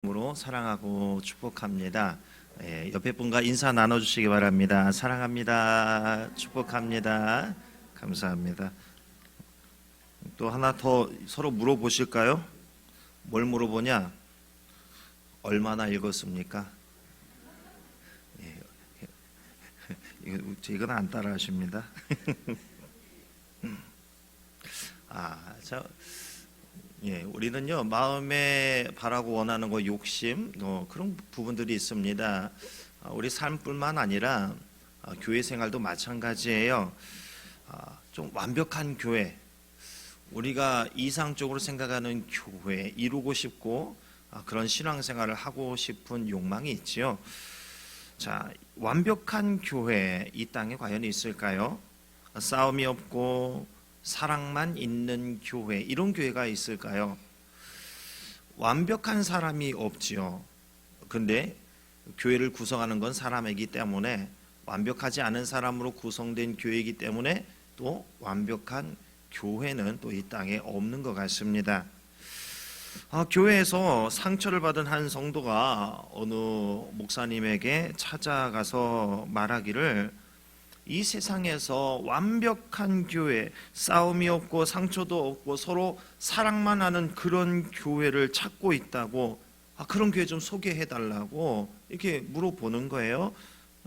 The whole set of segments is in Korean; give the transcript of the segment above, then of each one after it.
으로 사랑하고 축복합니다. 옆에 분과 인사 나눠주시기 바랍니다. 사랑합니다. 축복합니다. 감사합니다. 또 하나 더 서로 물어보실까요? 뭘 물어보냐? 얼마나 읽었습니까? 이건 안 따라하십니다. 우리는요, 마음에 바라고 원하는 거, 욕심, 그런 부분들이 있습니다. 우리 삶뿐만 아니라 교회 생활도 마찬가지예요. 좀 완벽한 교회, 우리가 이상적으로 생각하는 교회, 이루고 싶고 그런 신앙생활을 하고 싶은 욕망이 있지요. 자, 완벽한 교회, 이 땅에 과연 있을까요? 싸움이 없고 사랑만 있는 교회, 이런 교회가 있을까요? 완벽한 사람이 없지요. 근데 교회를 구성하는 건 사람이기 때문에, 완벽하지 않은 사람으로 구성된 교회이기 때문에 또 완벽한 교회는 또 이 땅에 없는 것 같습니다. 교회에서 상처를 받은 한 성도가 어느 목사님에게 찾아가서 말하기를, 이 세상에서 완벽한 교회, 싸움이 없고 상처도 없고 서로 사랑만 하는 그런 교회를 찾고 있다고, 그런 교회 좀 소개해 달라고 이렇게 물어보는 거예요.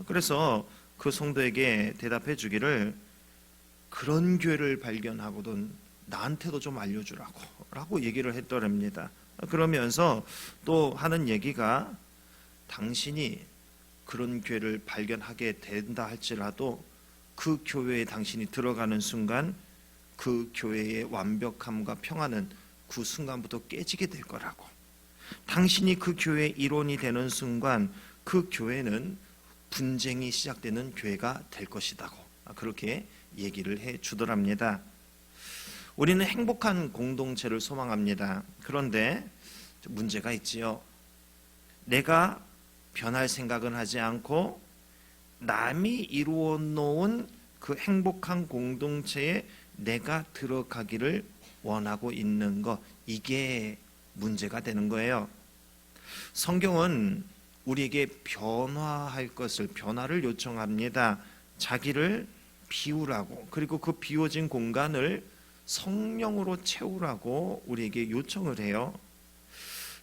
그래서 그 성도에게 대답해 주기를, 그런 교회를 발견하거든 나한테도 좀 알려주라고 얘기를 했더랍니다. 그러면서 또 하는 얘기가, 당신이 그런 교회를 발견하게 된다 할지라도 그 교회에 당신이 들어가는 순간 그 교회의 완벽함과 평화는 그 순간부터 깨지게 될 거라고, 당신이 그 교회의 일원이 되는 순간 그 교회는 분쟁이 시작되는 교회가 될 것이라고, 그렇게 얘기를 해 주더랍니다. 우리는 행복한 공동체를 소망합니다. 그런데 문제가 있지요. 내가 변할 생각은 하지 않고 남이 이루어 놓은 그 행복한 공동체에 내가 들어가기를 원하고 있는 것, 이게 문제가 되는 거예요. 성경은 우리에게 변화할 것을, 변화를 요청합니다. 자기를 비우라고, 그리고 그 비워진 공간을 성령으로 채우라고 우리에게 요청을 해요.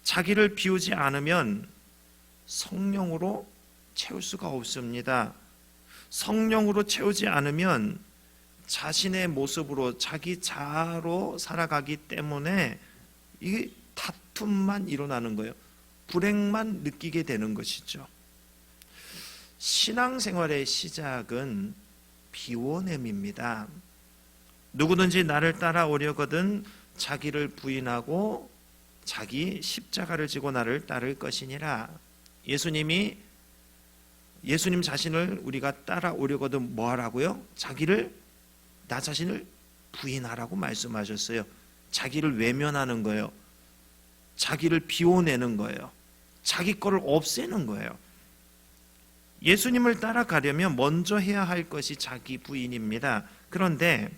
자기를 비우지 않으면 성령으로 채울 수가 없습니다. 성령으로 채우지 않으면 자신의 모습으로, 자기 자아로 살아가기 때문에 이게 다툼만 일어나는 거예요. 불행만 느끼게 되는 것이죠. 신앙생활의 시작은 비워냄입니다. 누구든지 나를 따라오려거든 자기를 부인하고 자기 십자가를 지고 나를 따를 것이니라. 예수님 자신을 우리가 따라오려거든 뭐 하라고요? 나 자신을 부인하라고 말씀하셨어요. 자기를 외면하는 거예요. 자기를 비워내는 거예요. 자기 거를 없애는 거예요. 예수님을 따라가려면 먼저 해야 할 것이 자기 부인입니다. 그런데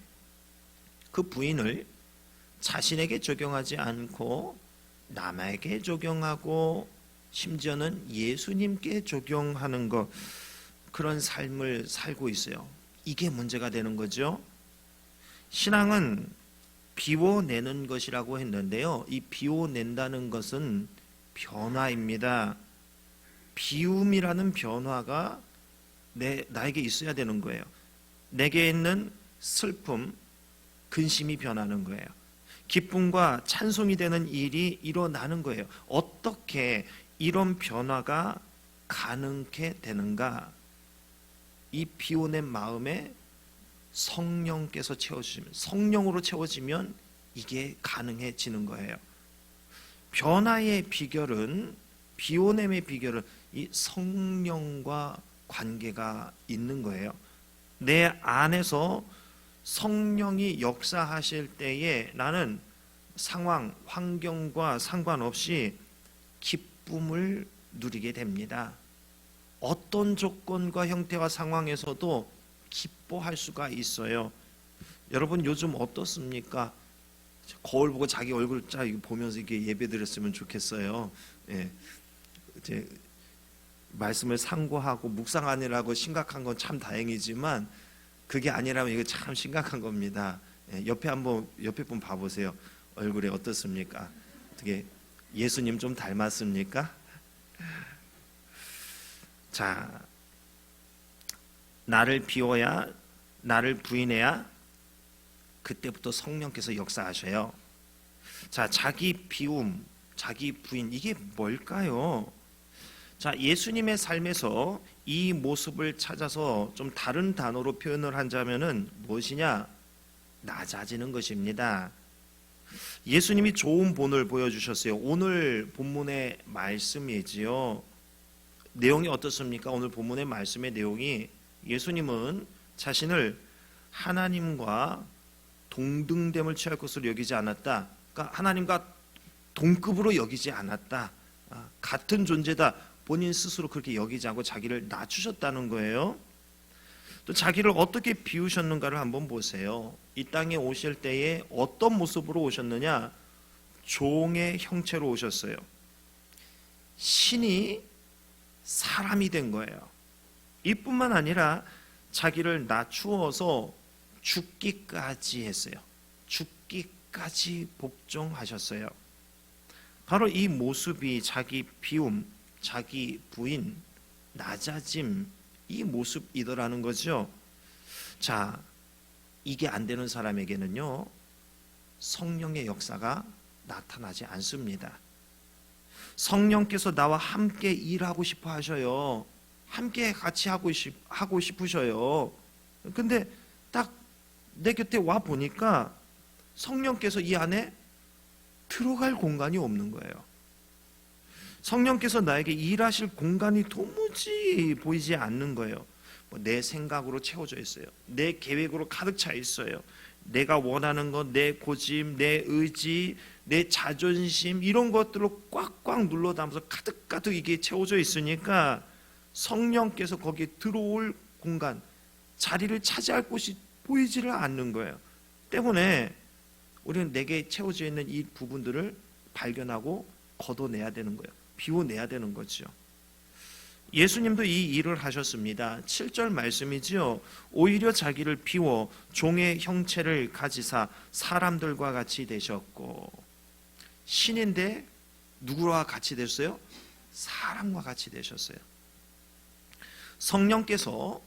그 부인을 자신에게 적용하지 않고 남에게 적용하고 심지어는 예수님께 적용하는 것, 그런 삶을 살고 있어요. 이게 문제가 되는 거죠. 신앙은 비워내는 것이라고 했는데요, 이 비워낸다는 것은 변화입니다. 비움이라는 변화가 나에게 있어야 되는 거예요. 내게 있는 슬픔, 근심이 변하는 거예요. 기쁨과 찬송이 되는 일이 일어나는 거예요. 어떻게 이런 변화가 가능케 되는가? 이 비워낸 마음에 성령께서 채워주시면, 성령으로 채워지면 이게 가능해지는 거예요. 변화의 비결은, 비워냄의 비결은 이 성령과 관계가 있는 거예요. 내 안에서 성령이 역사하실 때에 나는 상황, 환경과 상관없이 기쁨을 누리게 됩니다. 어떤 조건과 형태와 상황에서도 기뻐할 수가 있어요. 여러분 요즘 어떻습니까? 거울 보고 자기 얼굴 쫙 보면서 이렇게 예배 드렸으면 좋겠어요. 예, 이제 말씀을 상고하고 묵상하느라고 심각한 건 참 다행이지만 그게 아니라면 이거 참 심각한 겁니다. 예, 옆에 분 봐보세요. 얼굴이 어떻습니까? 어떻게 예수님 좀 닮았습니까? 자, 나를 비워야, 나를 부인해야 그때부터 성령께서 역사하셔요. 자, 자기 비움, 자기 부인, 이게 뭘까요? 자, 예수님의 삶에서 이 모습을 찾아서 좀 다른 단어로 표현을 하자면은 무엇이냐? 낮아지는 것입니다. 예수님이 좋은 본을 보여주셨어요. 오늘 본문의 말씀이지요. 내용이 어떻습니까? 오늘 본문의 말씀의 내용이 예수님은 자신을 하나님과 동등됨을 취할 것으로 여기지 않았다. 그러니까 하나님과 동급으로 여기지 않았다. 같은 존재다. 본인 스스로 그렇게 여기지 않고 자기를 낮추셨다는 거예요. 또 자기를 어떻게 비우셨는가를 한번 보세요. 이 땅에 오실 때에 어떤 모습으로 오셨느냐? 종의 형체로 오셨어요. 신이 사람이 된 거예요. 이뿐만 아니라 자기를 낮추어서 죽기까지 했어요. 죽기까지 복종하셨어요. 바로 이 모습이 자기 비움, 자기 부인, 낮아짐, 이 모습이더라는 거죠. 자, 이게 안 되는 사람에게는요, 성령의 역사가 나타나지 않습니다. 성령께서 나와 함께 일하고 싶어 하셔요. 함께 같이 하고 싶으셔요. 근데 딱 내 곁에 와 보니까 성령께서 이 안에 들어갈 공간이 없는 거예요. 성령께서 나에게 일하실 공간이 도무지 보이지 않는 거예요. 내 생각으로 채워져 있어요. 내 계획으로 가득 차 있어요. 내가 원하는 것, 내 고집, 내 의지, 내 자존심, 이런 것들로 꽉꽉 눌러 담아서 가득가득 이게 채워져 있으니까 성령께서 거기에 들어올 공간, 자리를 차지할 곳이 보이지를 않는 거예요. 때문에 우리는 내게 채워져 있는 이 부분들을 발견하고 걷어내야 되는 거예요. 비워내야 되는 거죠. 예수님도 이 일을 하셨습니다. 7절 말씀이지요. 오히려 자기를 비워 종의 형체를 가지사 사람들과 같이 되셨고, 신인데 누구와 같이 됐어요? 사람과 같이 되셨어요. 성령께서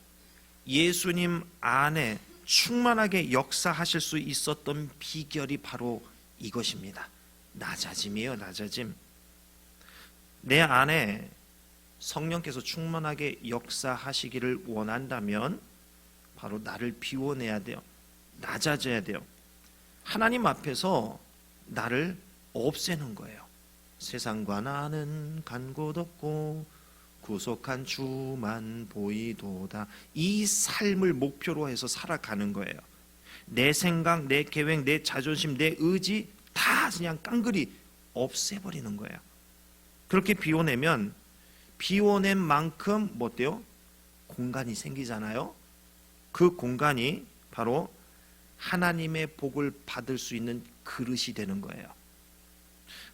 예수님 안에 충만하게 역사하실 수 있었던 비결이 바로 이것입니다. 낮아짐이에요. 낮아짐. 내 안에 성령께서 충만하게 역사하시기를 원한다면 바로 나를 비워내야 돼요. 낮아져야 돼요. 하나님 앞에서 나를 없애는 거예요. 세상과 나는 간 곳 없고 구속한 주만 보이도다. 이 삶을 목표로 해서 살아가는 거예요. 내 생각, 내 계획, 내 자존심, 내 의지 다 그냥 깡그리 없애버리는 거예요. 그렇게 비워내면 비워낸 만큼 뭐 어때요? 공간이 생기잖아요. 그 공간이 바로 하나님의 복을 받을 수 있는 그릇이 되는 거예요.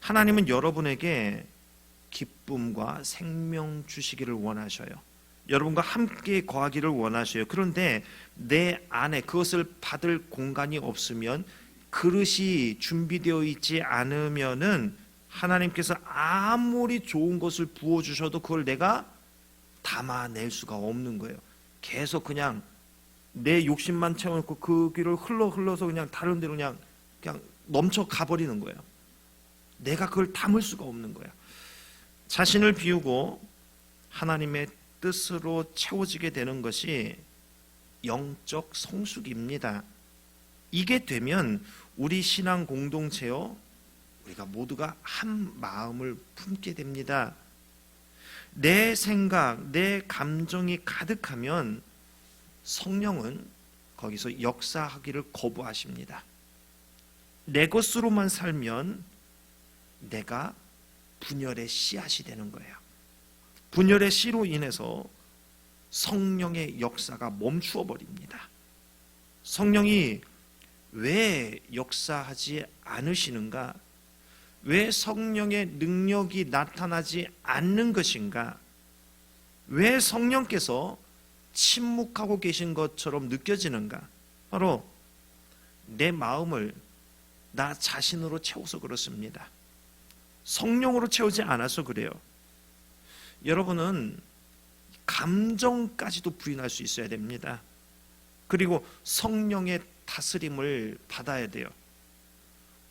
하나님은 여러분에게 기쁨과 생명 주시기를 원하셔요. 여러분과 함께 거하기를 원하셔요. 그런데 내 안에 그것을 받을 공간이 없으면, 그릇이 준비되어 있지 않으면은 하나님께서 아무리 좋은 것을 부어주셔도 그걸 내가 담아낼 수가 없는 거예요. 계속 그냥 내 욕심만 채워놓고 그 길을 흘러서 그냥 다른 데로 그냥 넘쳐 가버리는 거예요. 내가 그걸 담을 수가 없는 거예요. 자신을 비우고 하나님의 뜻으로 채워지게 되는 것이 영적 성숙입니다. 이게 되면 우리 신앙 공동체요, 우리가 모두가 한 마음을 품게 됩니다. 내 생각, 내 감정이 가득하면 성령은 거기서 역사하기를 거부하십니다. 내 것으로만 살면 내가 분열의 씨앗이 되는 거예요. 분열의 씨로 인해서 성령의 역사가 멈추어 버립니다. 성령이 왜 역사하지 않으시는가? 왜 성령의 능력이 나타나지 않는 것인가? 왜 성령께서 침묵하고 계신 것처럼 느껴지는가? 바로 내 마음을 나 자신으로 채워서 그렇습니다. 성령으로 채우지 않아서 그래요. 여러분은 감정까지도 부인할 수 있어야 됩니다. 그리고 성령의 다스림을 받아야 돼요.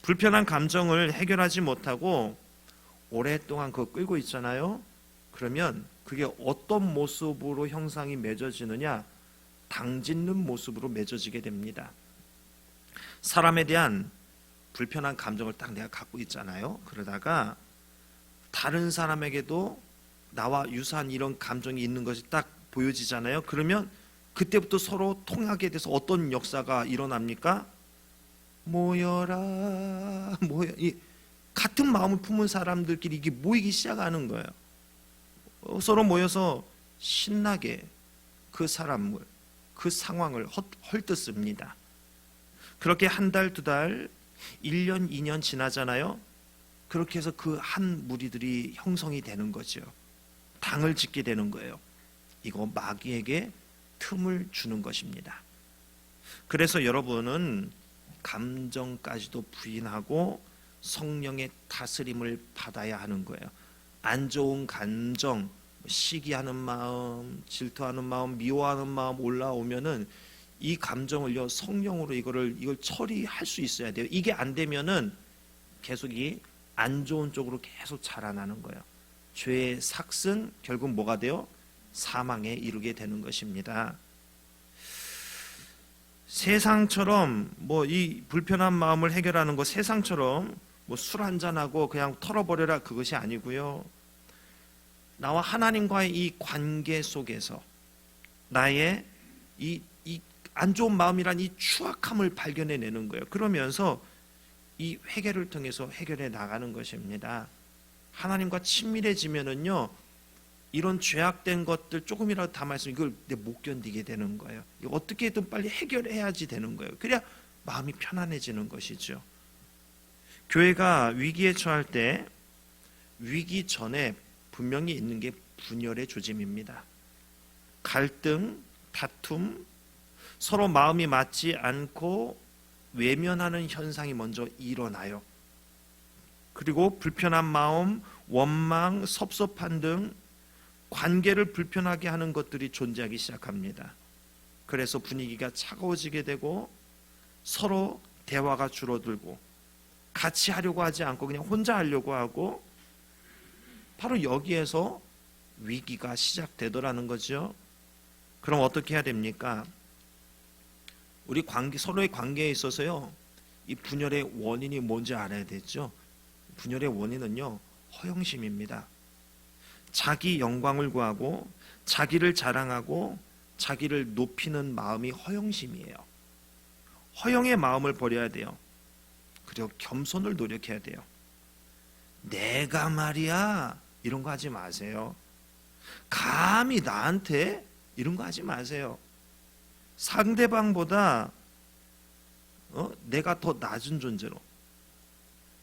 불편한 감정을 해결하지 못하고 오랫동안 그거 끌고 있잖아요. 그러면 그게 어떤 모습으로 형상이 맺어지느냐? 당짓는 모습으로 맺어지게 됩니다. 사람에 대한 불편한 감정을 딱 내가 갖고 있잖아요. 그러다가 다른 사람에게도 나와 유사한 이런 감정이 있는 것이 딱 보여지잖아요. 그러면 그때부터 서로 통하게 돼서 어떤 역사가 일어납니까? 모여라, 이 같은 마음을 품은 사람들끼리 이게 모이기 시작하는 거예요. 서로 모여서 신나게 그 사람을, 그 상황을 헐뜯습니다. 그렇게 한 달, 두 달, 1년, 2년 지나잖아요. 그렇게 해서 그 한 무리들이 형성이 되는 거죠. 당을 짓게 되는 거예요. 이거 마귀에게 틈을 주는 것입니다. 그래서 여러분은 감정까지도 부인하고 성령의 다스림을 받아야 하는 거예요. 안 좋은 감정, 시기하는 마음, 질투하는 마음, 미워하는 마음 올라오면은 이 감정을요 성령으로 이걸 처리할 수 있어야 돼요. 이게 안 되면은 계속 이 안 좋은 쪽으로 계속 자라나는 거예요. 죄의 삭은 결국 뭐가 돼요? 사망에 이르게 되는 것입니다. 세상처럼 이 불편한 마음을 해결하는 거 세상처럼 술 한잔하고 그냥 털어버려라 그것이 아니고요. 나와 하나님과의 이 관계 속에서 나의 이 안 좋은 마음이란 이 추악함을 발견해내는 거예요. 그러면서 이 회개를 통해서 해결해 나가는 것입니다. 하나님과 친밀해지면은요 이런 죄악된 것들 조금이라도 담아있으면 이걸 내 못 견디게 되는 거예요. 어떻게든 빨리 해결해야지 되는 거예요. 그래야 마음이 편안해지는 것이죠. 교회가 위기에 처할 때 위기 전에 분명히 있는 게 분열의 조짐입니다. 갈등, 다툼, 서로 마음이 맞지 않고 외면하는 현상이 먼저 일어나요. 그리고 불편한 마음, 원망, 섭섭한 등 관계를 불편하게 하는 것들이 존재하기 시작합니다. 그래서 분위기가 차가워지게 되고 서로 대화가 줄어들고 같이 하려고 하지 않고 그냥 혼자 하려고 하고 바로 여기에서 위기가 시작되더라는 거죠. 그럼 어떻게 해야 됩니까? 우리 서로의 관계에 있어서요 이 분열의 원인이 뭔지 알아야 되죠. 분열의 원인은요 허영심입니다. 자기 영광을 구하고 자기를 자랑하고 자기를 높이는 마음이 허영심이에요. 허영의 마음을 버려야 돼요. 그리고 겸손을 노력해야 돼요. 내가 말이야 이런 거 하지 마세요. 감히 나한테 이런 거 하지 마세요. 상대방보다 내가 더 낮은 존재로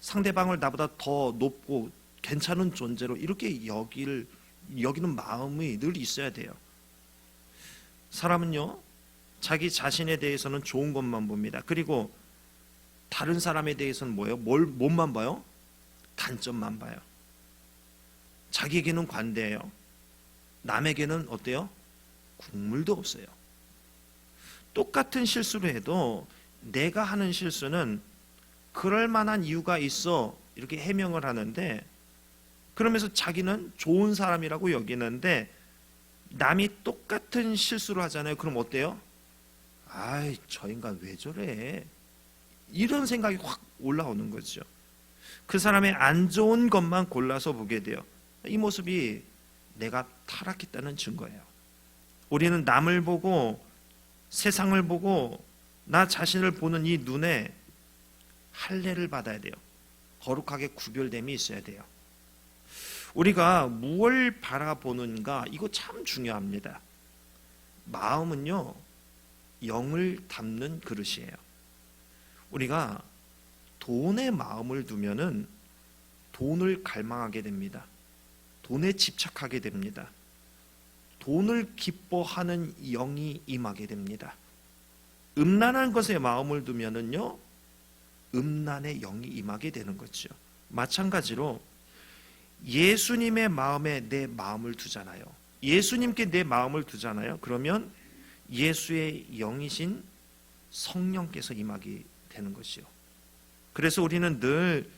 상대방을 나보다 더 높고 괜찮은 존재로 이렇게 여기는 마음이 늘 있어야 돼요. 사람은요 자기 자신에 대해서는 좋은 것만 봅니다. 그리고 다른 사람에 대해서는 뭐예요? 뭐만 봐요? 단점만 봐요. 자기에게는 관대해요. 남에게는 어때요? 국물도 없어요. 똑같은 실수를 해도 내가 하는 실수는 그럴 만한 이유가 있어 이렇게 해명을 하는데 그러면서 자기는 좋은 사람이라고 여기는데 남이 똑같은 실수를 하잖아요. 그럼 어때요? 아이 저 인간 왜 저래? 이런 생각이 확 올라오는 거죠. 그 사람의 안 좋은 것만 골라서 보게 돼요. 이 모습이 내가 타락했다는 증거예요. 우리는 남을 보고 세상을 보고 나 자신을 보는 이 눈에 할례를 받아야 돼요. 거룩하게 구별됨이 있어야 돼요. 우리가 무엇을 바라보는가 이거 참 중요합니다. 마음은요 영을 담는 그릇이에요. 우리가 돈에 마음을 두면은 돈을 갈망하게 됩니다. 돈에 집착하게 됩니다. 돈을 기뻐하는 영이 임하게 됩니다. 음란한 것에 마음을 두면은요, 음란의 영이 임하게 되는 거죠. 마찬가지로 예수님의 마음에 내 마음을 두잖아요. 예수님께 내 마음을 두잖아요. 그러면 예수의 영이신 성령께서 임하게 되는 것이요. 그래서 우리는 늘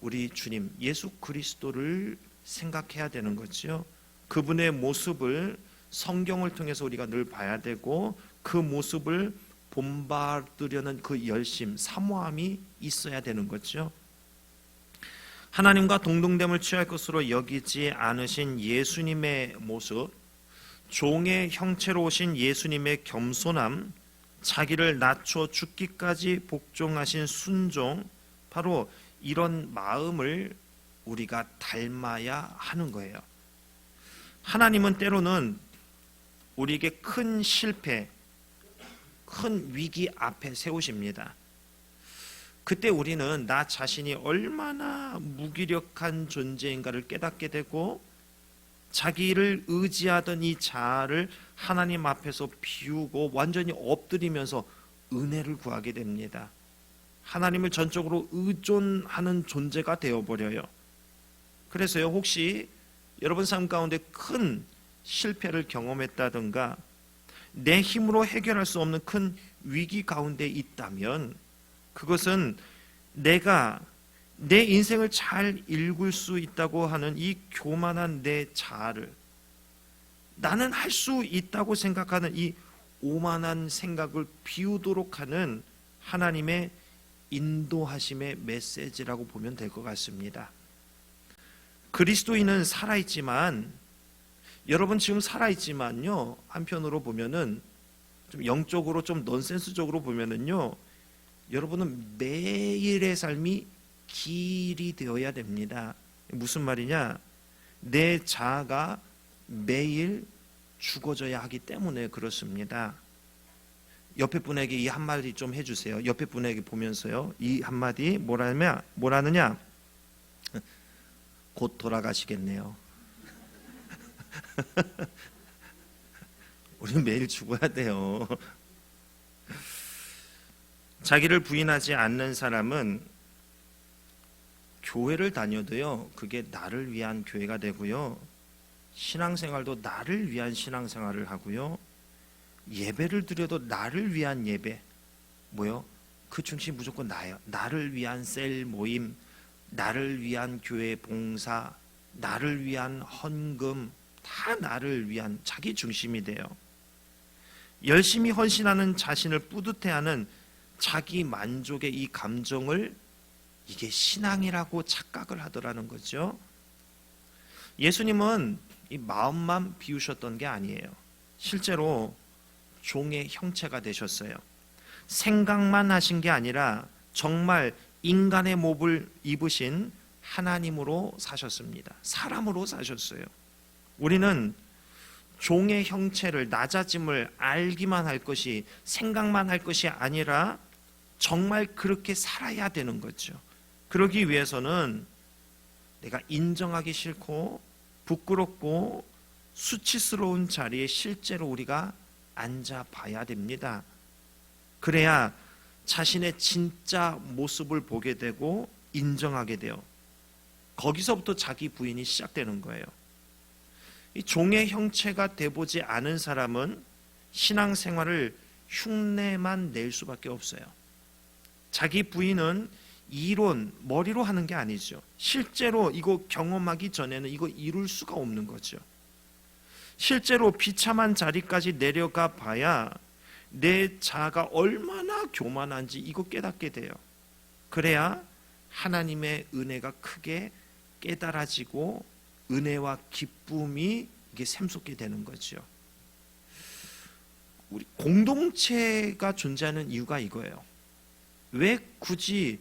우리 주님 예수 그리스도를 생각해야 되는 거죠. 그분의 모습을 성경을 통해서 우리가 늘 봐야 되고, 그 모습을 본받으려는 그 열심, 사모함이 있어야 되는 거죠. 하나님과 동등됨을 취할 것으로 여기지 않으신 예수님의 모습, 종의 형체로 오신 예수님의 겸손함, 자기를 낮춰 죽기까지 복종하신 순종, 바로 이런 마음을 우리가 닮아야 하는 거예요. 하나님은 때로는 우리에게 큰 실패, 큰 위기 앞에 세우십니다. 그때 우리는 나 자신이 얼마나 무기력한 존재인가를 깨닫게 되고, 자기를 의지하던 이 자아를 하나님 앞에서 비우고 완전히 엎드리면서 은혜를 구하게 됩니다. 하나님을 전적으로 의존하는 존재가 되어버려요. 그래서요, 혹시 여러분 삶 가운데 큰 실패를 경험했다든가 내 힘으로 해결할 수 없는 큰 위기 가운데 있다면, 그것은 내가 내 인생을 잘 읽을 수 있다고 하는 이 교만한 내 자아를, 나는 할 수 있다고 생각하는 이 오만한 생각을 비우도록 하는 하나님의 인도하심의 메시지라고 보면 될 것 같습니다. 그리스도인은 살아있지만, 여러분 지금 살아있지만요, 한편으로 보면은 좀 영적으로 좀 넌센스적으로 보면은요, 여러분은 매일의 삶이 길이 되어야 됩니다. 무슨 말이냐? 내 자아가 매일 죽어져야 하기 때문에 그렇습니다. 옆에 분에게 이 한마디 좀 해주세요. 옆에 분에게 보면서요, 이 한마디 뭐라느냐? 곧 돌아가시겠네요. 우리는 매일 죽어야 돼요. 자기를 부인하지 않는 사람은 교회를 다녀도요, 그게 나를 위한 교회가 되고요, 신앙생활도 나를 위한 신앙생활을 하고요, 예배를 드려도 나를 위한 예배, 그 중심이 무조건 나예요. 나를 위한 셀 모임, 나를 위한 교회 봉사, 나를 위한 헌금, 다 나를 위한 자기 중심이 돼요. 열심히 헌신하는 자신을 뿌듯해하는 자기 만족의 이 감정을, 이게 신앙이라고 착각을 하더라는 거죠. 예수님은 이 마음만 비우셨던 게 아니에요. 실제로 종의 형체가 되셨어요. 생각만 하신 게 아니라 정말 인간의 몸을 입으신 하나님으로 사셨습니다. 사람으로 사셨어요. 우리는 종의 형체를, 낮아짐을 알기만 할 것이, 생각만 할 것이 아니라 정말 그렇게 살아야 되는 거죠. 그러기 위해서는 내가 인정하기 싫고 부끄럽고 수치스러운 자리에 실제로 우리가 앉아봐야 됩니다. 그래야 자신의 진짜 모습을 보게 되고 인정하게 돼요. 거기서부터 자기 부인이 시작되는 거예요. 이 종의 형체가 돼보지 않은 사람은 신앙생활을 흉내만 낼 수밖에 없어요. 자기 부인은 이론, 머리로 하는 게 아니죠. 실제로 이거 경험하기 전에는 이거 이룰 수가 없는 거죠. 실제로 비참한 자리까지 내려가 봐야 내 자아가 얼마나 교만한지 이거 깨닫게 돼요. 그래야 하나님의 은혜가 크게 깨달아지고 은혜와 기쁨이 이게 샘솟게 되는 거죠. 우리 공동체가 존재하는 이유가 이거예요. 왜 굳이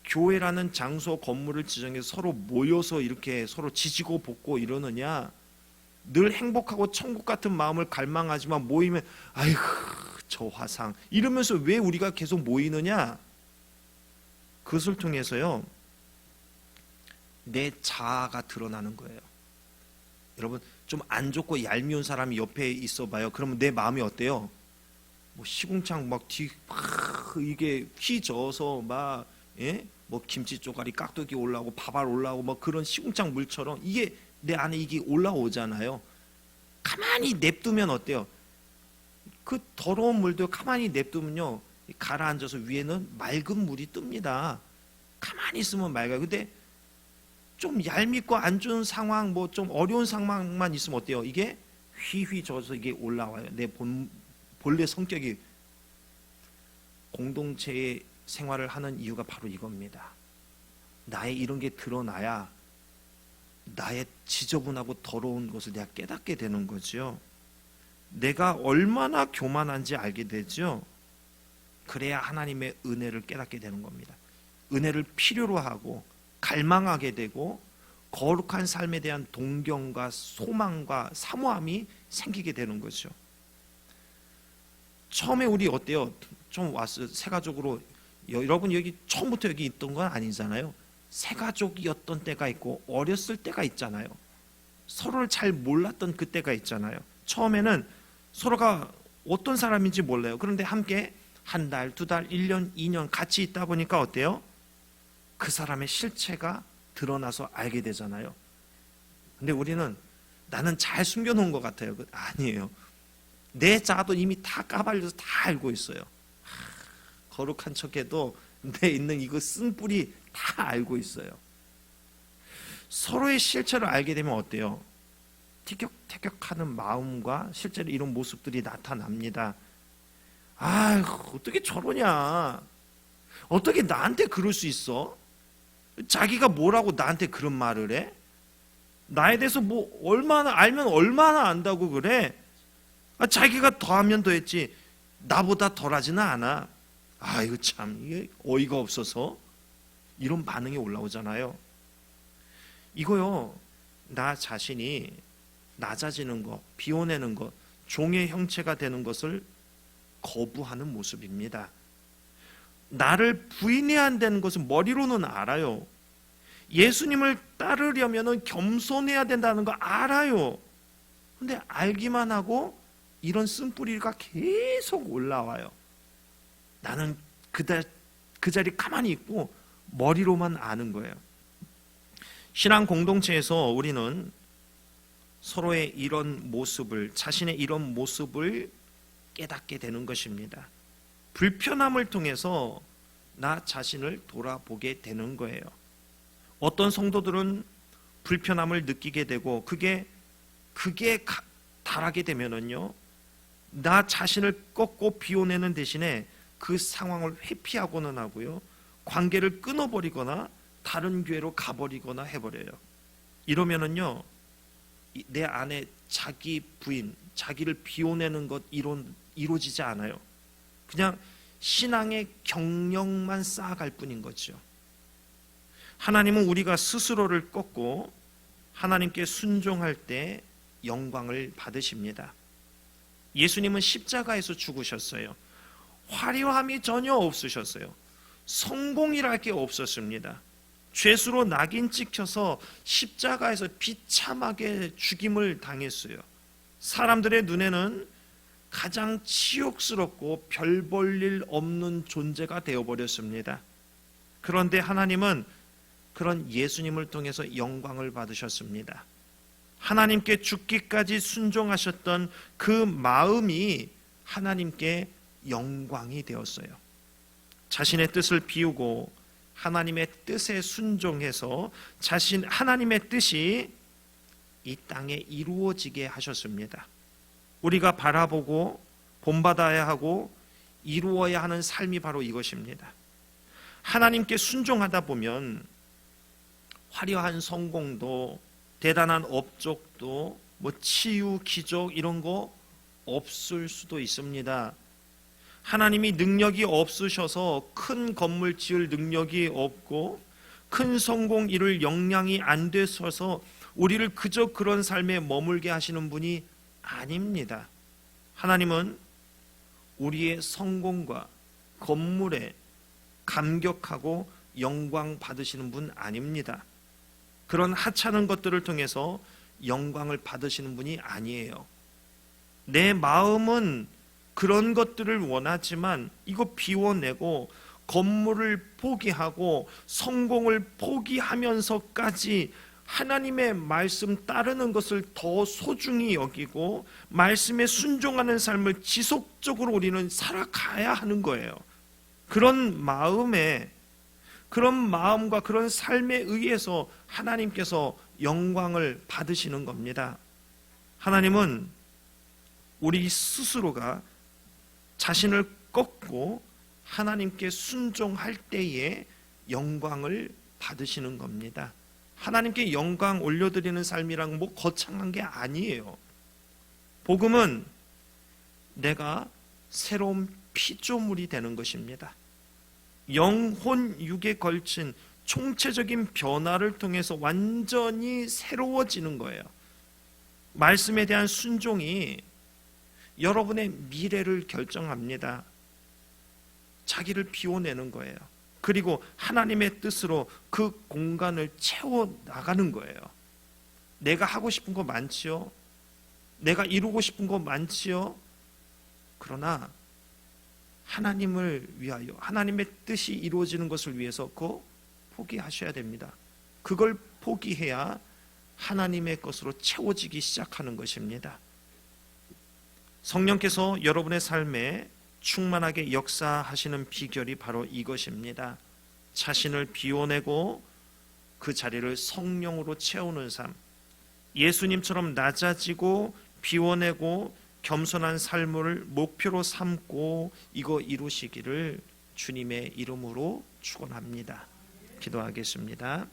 교회라는 장소, 건물을 지정해서 서로 모여서 이렇게 서로 지지고 볶고 이러느냐? 늘 행복하고 천국 같은 마음을 갈망하지만 모이면 아이고 저 화상 이러면서 왜 우리가 계속 모이느냐? 그것을 통해서요, 내 자아가 드러나는 거예요. 여러분, 좀 안 좋고 얄미운 사람이 옆에 있어 봐요. 그러면 내 마음이 어때요? 뭐 시궁창 막 이게 휘져서 막, 예? 뭐 김치 쪼가리 깍두기 올라오고 밥알 올라오고 뭐 그런 시궁창 물처럼 이게 내 안에 이게 올라오잖아요. 가만히 냅두면 어때요? 그 더러운 물도 가만히 냅두면요, 가라앉아서 위에는 맑은 물이 뜹니다. 가만히 있으면 맑아요. 근데 좀 얄밉고 안 좋은 상황, 뭐 좀 어려운 상황만 있으면 어때요? 이게 휘휘 져서 이게 올라와요. 내 본래 성격이. 공동체의 생활을 하는 이유가 바로 이겁니다. 나의 이런 게 드러나야 나의 지저분하고 더러운 것을 내가 깨닫게 되는 거죠. 내가 얼마나 교만한지 알게 되죠. 그래야 하나님의 은혜를 깨닫게 되는 겁니다. 은혜를 필요로 하고 갈망하게 되고 거룩한 삶에 대한 동경과 소망과 사모함이 생기게 되는 거죠. 처음에 우리 어때요? 좀 왔어요. 새가족으로. 여러분 여기 처음부터 여기 있던 건 아니잖아요. 새가족이었던 때가 있고 어렸을 때가 있잖아요. 서로를 잘 몰랐던 그때가 있잖아요. 처음에는 서로가 어떤 사람인지 몰라요. 그런데 함께 한 달, 두 달, 1년, 2년 같이 있다 보니까 어때요? 그 사람의 실체가 드러나서 알게 되잖아요. 근데 우리는 나는 잘 숨겨놓은 것 같아요. 아니에요. 내 자아도 이미 다 까발려서 다 알고 있어요. 거룩한 척해도 내 있는 이거 쓴 뿌리 다 알고 있어요. 서로의 실체를 알게 되면 어때요? 티격태격하는 마음과 실제로 이런 모습들이 나타납니다. 어떻게 저러냐? 어떻게 나한테 그럴 수 있어? 자기가 뭐라고 나한테 그런 말을 해? 나에 대해서 뭐 얼마나 알면 얼마나 안다고 그래? 자기가 더하면 더했지 나보다 덜하지는 않아. 이거 참 이게 어이가 없어서 이런 반응이 올라오잖아요. 이거요, 나 자신이 낮아지는 것, 비워내는 것, 종의 형체가 되는 것을 거부하는 모습입니다. 나를 부인해야 한다는 것은 머리로는 알아요. 예수님을 따르려면 겸손해야 된다는 거 알아요. 근데 알기만 하고 이런 쓴뿌리가 계속 올라와요. 나는 그 자리 가만히 있고 머리로만 아는 거예요. 신앙 공동체에서 우리는 서로의 이런 모습을, 자신의 이런 모습을 깨닫게 되는 것입니다. 불편함을 통해서 나 자신을 돌아보게 되는 거예요. 어떤 성도들은 불편함을 느끼게 되고 그게 달하게 되면은요, 나 자신을 꺾고 비워내는 대신에 그 상황을 회피하고는 하고요, 관계를 끊어버리거나 다른 교회로 가버리거나 해버려요. 이러면은요, 내 안에 자기 부인, 자기를 비워내는 것 이루어지지 않아요. 그냥 신앙의 경력만 쌓아갈 뿐인 거죠. 하나님은 우리가 스스로를 꺾고 하나님께 순종할 때 영광을 받으십니다. 예수님은 십자가에서 죽으셨어요. 화려함이 전혀 없으셨어요. 성공이랄 게 없었습니다. 죄수로 낙인 찍혀서 십자가에서 비참하게 죽임을 당했어요. 사람들의 눈에는 가장 치욕스럽고 별 볼 일 없는 존재가 되어버렸습니다. 그런데 하나님은 그런 예수님을 통해서 영광을 받으셨습니다. 하나님께 죽기까지 순종하셨던 그 마음이 하나님께 영광이 되었어요. 자신의 뜻을 비우고 하나님의 뜻에 순종해서 하나님의 뜻이 이 땅에 이루어지게 하셨습니다. 우리가 바라보고 본받아야 하고 이루어야 하는 삶이 바로 이것입니다. 하나님께 순종하다 보면 화려한 성공도 대단한 업적도 뭐 치유, 기적 이런 거 없을 수도 있습니다. 하나님이 능력이 없으셔서 큰 건물 지을 능력이 없고 큰 성공 이룰 역량이 안 되셔서 우리를 그저 그런 삶에 머물게 하시는 분이 아닙니다. 하나님은 우리의 성공과 건물에 감격하고 영광 받으시는 분 아닙니다. 그런 하찮은 것들을 통해서 영광을 받으시는 분이 아니에요. 내 마음은 그런 것들을 원하지만 이거 비워내고 건물을 포기하고 성공을 포기하면서까지 하나님의 말씀 따르는 것을 더 소중히 여기고 말씀에 순종하는 삶을 지속적으로 우리는 살아가야 하는 거예요. 그런 마음과 그런 삶에 의해서 하나님께서 영광을 받으시는 겁니다. 하나님은 우리 스스로가 자신을 꺾고 하나님께 순종할 때에 영광을 받으시는 겁니다. 하나님께 영광 올려드리는 삶이란 뭐 거창한 게 아니에요. 복음은 내가 새로운 피조물이 되는 것입니다. 영혼 육에 걸친 총체적인 변화를 통해서 완전히 새로워지는 거예요. 말씀에 대한 순종이 여러분의 미래를 결정합니다. 자기를 비워내는 거예요. 그리고 하나님의 뜻으로 그 공간을 채워나가는 거예요. 내가 하고 싶은 거 많지요. 내가 이루고 싶은 거 많지요. 그러나 하나님을 위하여 하나님의 뜻이 이루어지는 것을 위해서 그거 포기하셔야 됩니다. 그걸 포기해야 하나님의 것으로 채워지기 시작하는 것입니다. 성령께서 여러분의 삶에 충만하게 역사하시는 비결이 바로 이것입니다. 자신을 비워내고 그 자리를 성령으로 채우는 삶, 예수님처럼 낮아지고 비워내고 겸손한 삶을 목표로 삼고 이거 이루시기를 주님의 이름으로 축원합니다. 기도하겠습니다.